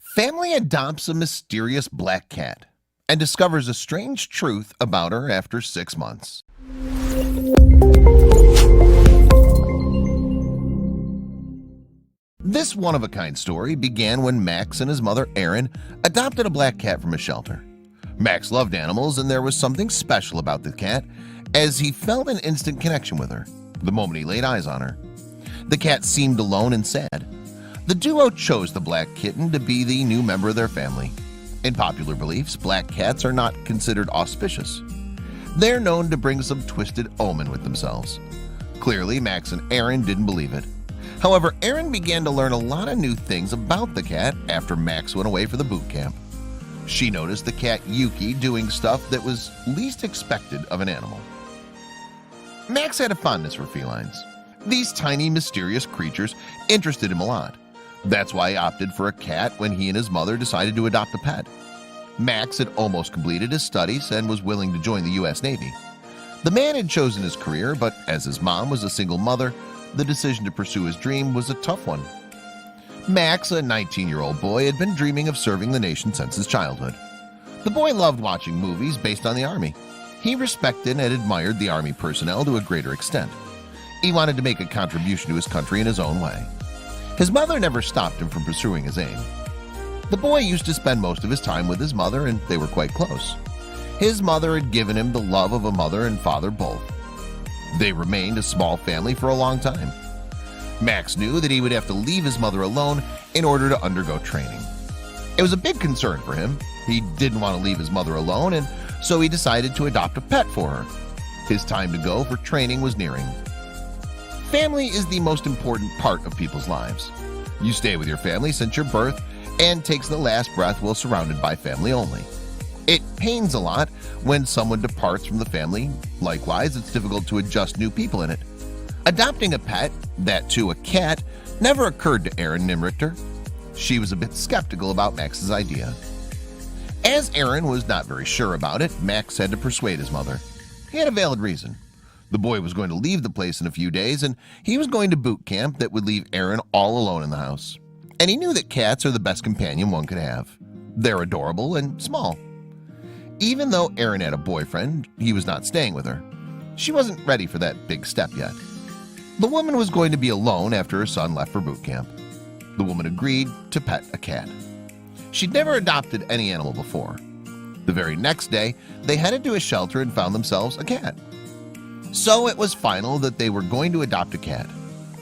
Family adopts a mysterious black cat and discovers a strange truth about her after 6 months. This one-of-a-kind story began when Max and his mother Erin adopted a black cat from a shelter. Max loved animals, and there was something special about the cat, as he felt an instant connection with her the moment he laid eyes on her. The cat seemed alone and sad. The duo chose the black kitten to be the new member of their family. In popular beliefs, black cats are not considered auspicious. They're known to bring some twisted omen with themselves. Clearly, Max and Erin didn't believe it. However, Erin began to learn a lot of new things about the cat after Max went away for the boot camp. She noticed the cat Yuki doing stuff that was least expected of an animal. Max had a fondness for felines. These tiny, mysterious creatures interested him a lot. That's why he opted for a cat when he and his mother decided to adopt a pet. Max had almost completed his studies and was willing to join the U.S. Navy. The man had chosen his career, but as his mom was a single mother, the decision to pursue his dream was a tough one. Max, a 19-year-old boy, had been dreaming of serving the nation since his childhood. The boy loved watching movies based on the Army. He respected and admired the Army personnel to a greater extent. He wanted to make a contribution to his country in his own way. His mother never stopped him from pursuing his aim. The boy used to spend most of his time with his mother, and they were quite close. His mother had given him the love of a mother and father both. They remained a small family for a long time. Max knew that he would have to leave his mother alone in order to undergo training. It was a big concern for him. He didn't want to leave his mother alone, and so he decided to adopt a pet for her. His time to go for training was nearing. Family is the most important part of people's lives. You stay with your family since your birth and takes the last breath while surrounded by family only. It pains a lot when someone departs from the family. Likewise, it's difficult to adjust new people in it. Adopting a pet, that too a cat, never occurred to Erin Nimrichter. She was a bit skeptical about Max's idea. As Erin was not very sure about it, Max had to persuade his mother. He had a valid reason. The boy was going to leave the place in a few days, and he was going to boot camp that would leave Erin all alone in the house. And he knew that cats are the best companion one could have. They're adorable and small. Even though Erin had a boyfriend, he was not staying with her. She wasn't ready for that big step yet. The woman was going to be alone after her son left for boot camp. The woman agreed to pet a cat. She'd never adopted any animal before. The very next day, they headed to a shelter and found themselves a cat. So it was final that they were going to adopt a cat.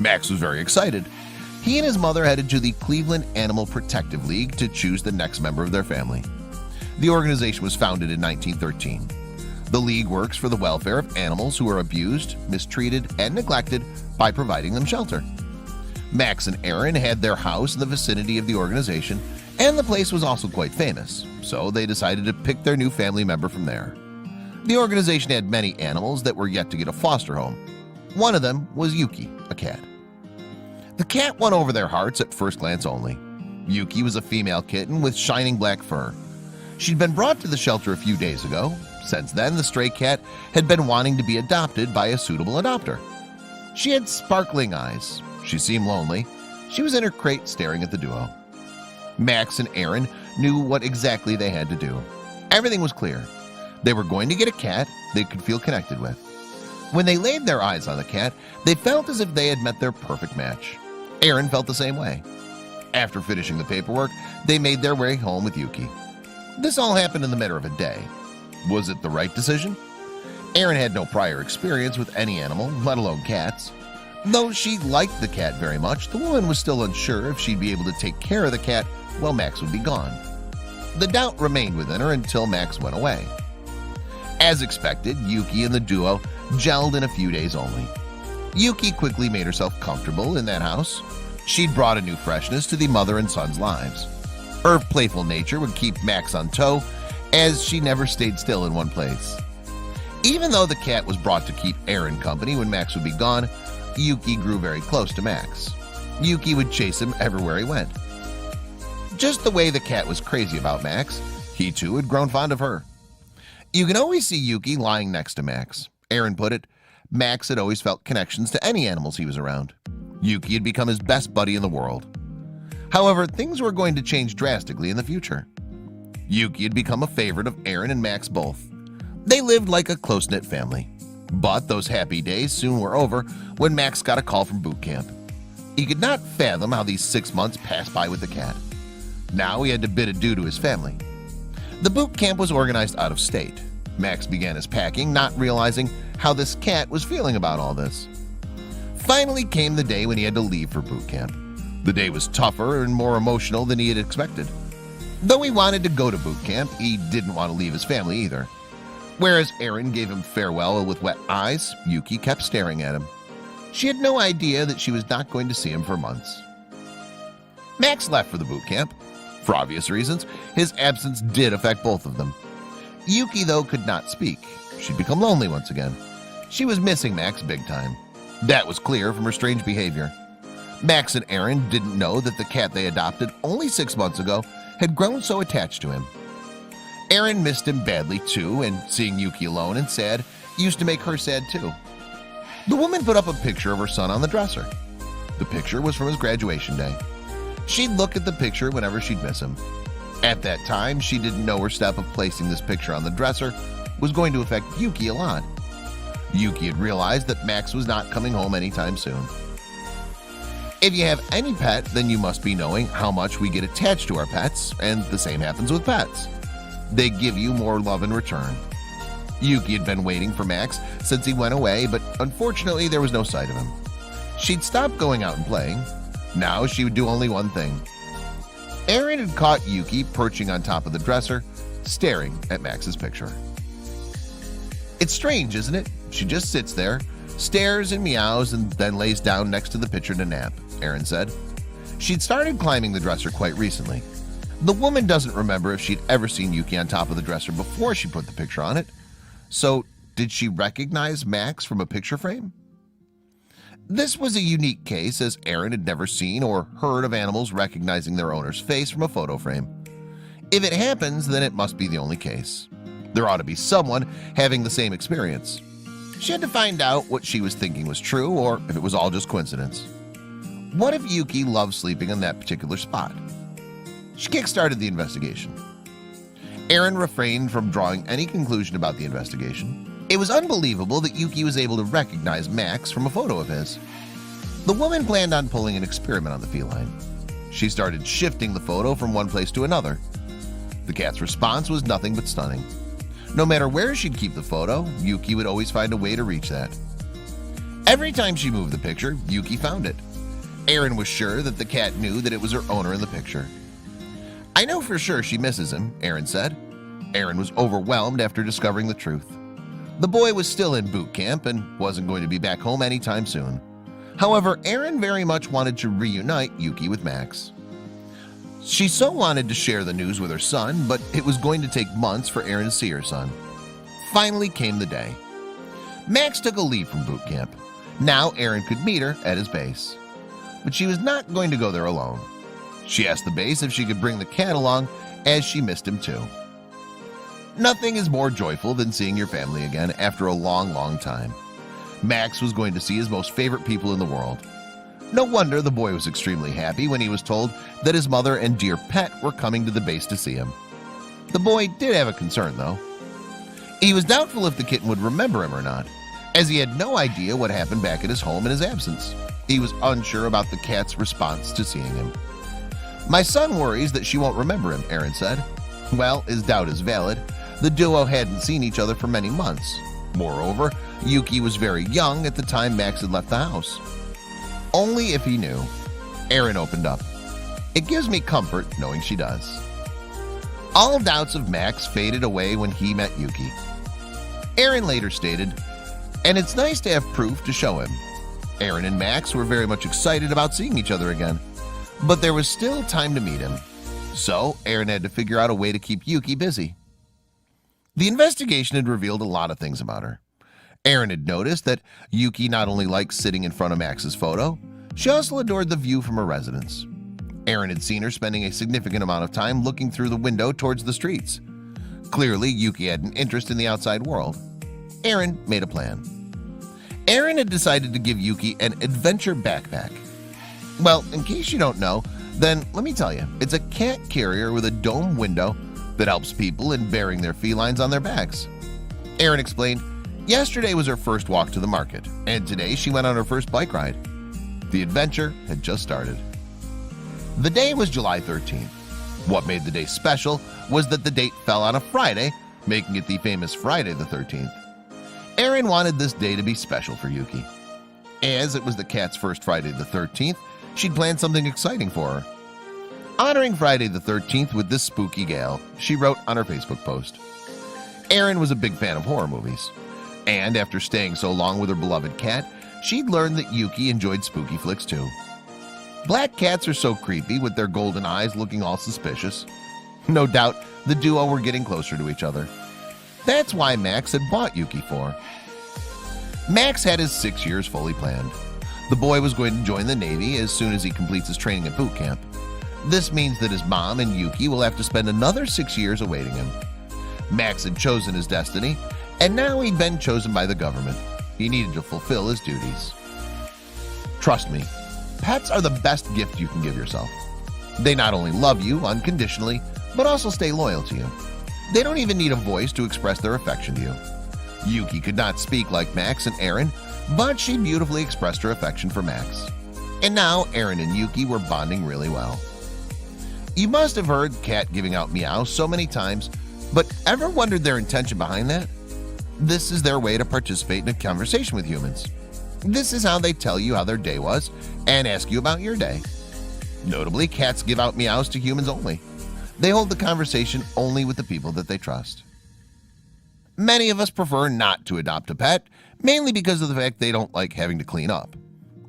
Max was very excited. He and his mother headed to the Cleveland Animal Protective League to choose the next member of their family. The organization was founded in 1913. The league works for the welfare of animals who are abused, mistreated, and neglected by providing them shelter. Max and Erin had their house in the vicinity of the organization, and the place was also quite famous, so they decided to pick their new family member from there. The organization had many animals that were yet to get a foster home. One of them was Yuki, a cat. The cat won over their hearts at first glance only. Yuki was a female kitten with shining black fur. She'd been brought to the shelter a few days ago. Since then, the stray cat had been wanting to be adopted by a suitable adopter. She had sparkling eyes. She seemed lonely. She was in her crate staring at the duo. Max and Erin knew what exactly they had to do. Everything was clear. They were going to get a cat they could feel connected with. When they laid their eyes on the cat, they felt as if they had met their perfect match. Erin felt the same way. After finishing the paperwork, they made their way home with Yuki. This all happened in the matter of a day. Was it the right decision? Erin had no prior experience with any animal, let alone cats. Though she liked the cat very much, the woman was still unsure if she'd be able to take care of the cat while Max would be gone. The doubt remained within her until Max went away. As expected, Yuki and the duo gelled in a few days only. Yuki quickly made herself comfortable in that house. She'd brought a new freshness to the mother and son's lives. Her playful nature would keep Max on tow, as she never stayed still in one place. Even though the cat was brought to keep Erin company when Max would be gone, Yuki grew very close to Max. Yuki would chase him everywhere he went. Just the way the cat was crazy about Max, he too had grown fond of her. You can always see Yuki lying next to Max. Erin put it, Max had always felt connections to any animals he was around. Yuki had become his best buddy in the world. However, things were going to change drastically in the future. Yuki had become a favorite of Aaron and Max both. They lived like a close-knit family. But those happy days soon were over when Max got a call from boot camp. He could not fathom how these 6 months passed by with the cat. Now he had to bid adieu to his family. The boot camp was organized out of state. Max began his packing, not realizing how this cat was feeling about all this. Finally came the day when he had to leave for boot camp. The day was tougher and more emotional than he had expected. Though he wanted to go to boot camp, he didn't want to leave his family either. Whereas Aaron gave him farewell with wet eyes, Yuki kept staring at him. She had no idea that she was not going to see him for months. Max left for the boot camp. For obvious reasons, his absence did affect both of them. Yuki, though, could not speak. She'd become lonely once again. She was missing Max big time. That was clear from her strange behavior. Max and Aaron didn't know that the cat they adopted only 6 months ago had grown so attached to him. Aaron missed him badly too, and seeing Yuki alone and sad used to make her sad too. The woman put up a picture of her son on the dresser. The picture was from his graduation day. She'd look at the picture whenever she'd miss him. At that time, she didn't know her step of placing this picture on the dresser was going to affect Yuki a lot. Yuki had realized that Max was not coming home anytime soon. If you have any pet, then you must be knowing how much we get attached to our pets, and the same happens with pets. They give you more love in return. Yuki had been waiting for Max since he went away, but unfortunately there was no sight of him. She'd stopped going out and playing. Now she would do only one thing. Aaron had caught Yuki perching on top of the dresser, staring at Max's picture. It's strange, isn't it? She just sits there, stares and meows, and then lays down next to the picture to nap, Aaron said. She'd started climbing the dresser quite recently. The woman doesn't remember if she'd ever seen Yuki on top of the dresser before she put the picture on it. So, did she recognize Max from a picture frame? This was a unique case, as Aaron had never seen or heard of animals recognizing their owner's face from a photo frame. If it happens, then it must be the only case. There ought to be someone having the same experience. She had to find out what she was thinking was true, or if it was all just coincidence. What if Yuki loved sleeping on that particular spot? She kick-started the investigation. Aaron refrained from drawing any conclusion about the investigation. It was unbelievable that Yuki was able to recognize Max from a photo of his. The woman planned on pulling an experiment on the feline. She started shifting the photo from one place to another. The cat's response was nothing but stunning. No matter where she'd keep the photo, Yuki would always find a way to reach that. Every time she moved the picture, Yuki found it. Aaron was sure that the cat knew that it was her owner in the picture. I know for sure she misses him, Aaron said. Aaron was overwhelmed after discovering the truth. The boy was still in boot camp and wasn't going to be back home anytime soon. However, Aaron very much wanted to reunite Yuki with Max. She so wanted to share the news with her son, but it was going to take months for Aaron to see her son. Finally came the day. Max took a leave from boot camp. Now Aaron could meet her at his base. But she was not going to go there alone. She asked the base if she could bring the cat along, as she missed him too. Nothing is more joyful than seeing your family again after a long time. Max was going to see his most favorite people in the world. No wonder the boy was extremely happy when he was told that his mother and dear pet were coming to the base to see him. The boy did have a concern, though. He was doubtful if the kitten would remember him or not, as he had no idea what happened back at his home in his absence. He was unsure about the cat's response to seeing him. My son worries that she won't remember him, Aaron said. Well, his doubt is valid. The duo hadn't seen each other for many months. Moreover, Yuki was very young at the time Max had left the house. Only if he knew. Aaron opened up. It gives me comfort knowing she does. All doubts of Max faded away when he met Yuki. Aaron later stated, and it's nice to have proof to show him. Aaron and Max were very much excited about seeing each other again, but there was still time to meet him. So Aaron had to figure out a way to keep Yuki busy. The investigation had revealed a lot of things about her. Aaron had noticed that Yuki not only liked sitting in front of Max's photo, she also adored the view from her residence. Aaron had seen her spending a significant amount of time looking through the window towards the streets. Clearly, Yuki had an interest in the outside world. Aaron made a plan. Aaron had decided to give Yuki an adventure backpack. Well, in case you don't know, Then let me tell you, it's a cat carrier with a dome window that helps people in bearing their felines on their backs. Erin explained, yesterday was her first walk to the market, and today she went on her first bike ride. The adventure had just started. The day was July 13th. What made the day special was that the date fell on a Friday, making it the famous Friday the 13th. Erin wanted this day to be special for Yuki. As it was the cat's first Friday the 13th, she'd planned something exciting for her. Honoring Friday the 13th with this spooky gale, she wrote on her Facebook post. Erin was a big fan of horror movies, and after staying so long with her beloved cat, she'd learned that Yuki enjoyed spooky flicks too. Black cats are so creepy with their golden eyes looking all suspicious. No doubt the duo were getting closer to each other. That's why Max had bought Yuki for. Max had his 6 years fully planned. The boy was going to join the Navy as soon as he completes his training at boot camp. This means that his mom and Yuki will have to spend another 6 years awaiting him. Max had chosen his destiny, and now he'd been chosen by the government. He needed to fulfill his duties. Trust me, pets are the best gift you can give yourself. They not only love you unconditionally, but also stay loyal to you. They don't even need a voice to express their affection to you. Yuki could not speak like Max and Erin, but she beautifully expressed her affection for Max. And now Erin and Yuki were bonding really well. You must have heard cat giving out meows so many times, but ever wondered their intention behind that? This is their way to participate in a conversation with humans. This is how they tell you how their day was and ask you about your day. Notably, cats give out meows to humans only. They hold the conversation only with the people that they trust. Many of us prefer not to adopt a pet, mainly because of the fact they don't like having to clean up.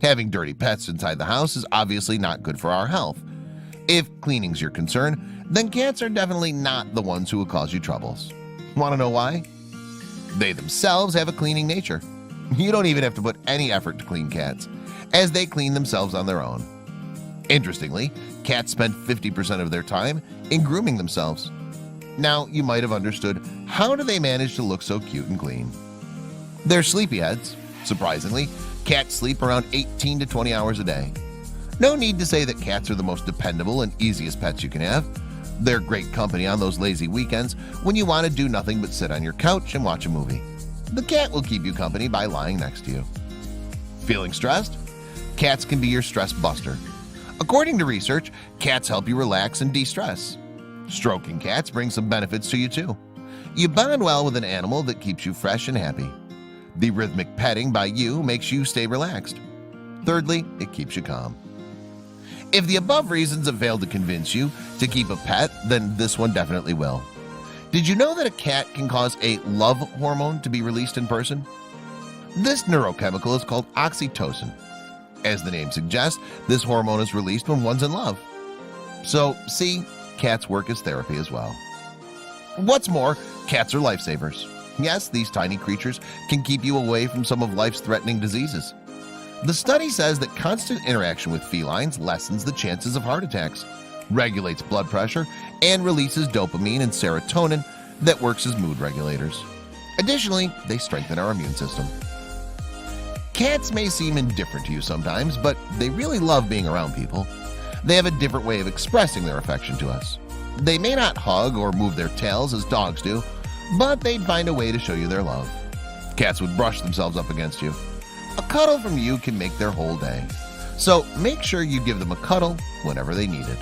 Having dirty pets inside the house is obviously not good for our health. If cleaning's your concern, then cats are definitely not the ones who will cause you troubles. Want to know why? They themselves have a cleaning nature. You don't even have to put any effort to clean cats, as they clean themselves on their own. Interestingly, cats spend 50% of their time in grooming themselves. Now, you might have understood, how do they manage to look so cute and clean? They're sleepyheads. Surprisingly, cats sleep around 18 to 20 hours a day. No need to say that cats are the most dependable and easiest pets you can have. They're great company on those lazy weekends when you want to do nothing but sit on your couch and watch a movie. The cat will keep you company by lying next to you. Feeling stressed? Cats can be your stress buster. According to research, cats help you relax and de-stress. Stroking cats brings some benefits to you too. You bond well with an animal that keeps you fresh and happy. The rhythmic petting by you makes you stay relaxed. Thirdly, it keeps you calm. If the above reasons have failed to convince you to keep a pet, then this one definitely will. Did you know that a cat can cause a love hormone to be released in person? This neurochemical is called oxytocin. As the name suggests, this hormone is released when one's in love. So, see, cats work as therapy as well. What's more, cats are lifesavers. Yes, these tiny creatures can keep you away from some of life's threatening diseases. The study says that constant interaction with felines lessens the chances of heart attacks, regulates blood pressure, and releases dopamine and serotonin that works as mood regulators. Additionally, they strengthen our immune system. Cats may seem indifferent to you sometimes, but they really love being around people. They have a different way of expressing their affection to us. They may not hug or move their tails as dogs do, but they'd find a way to show you their love. Cats would brush themselves up against you. A cuddle from you can make their whole day. So make sure you give them a cuddle whenever they need it.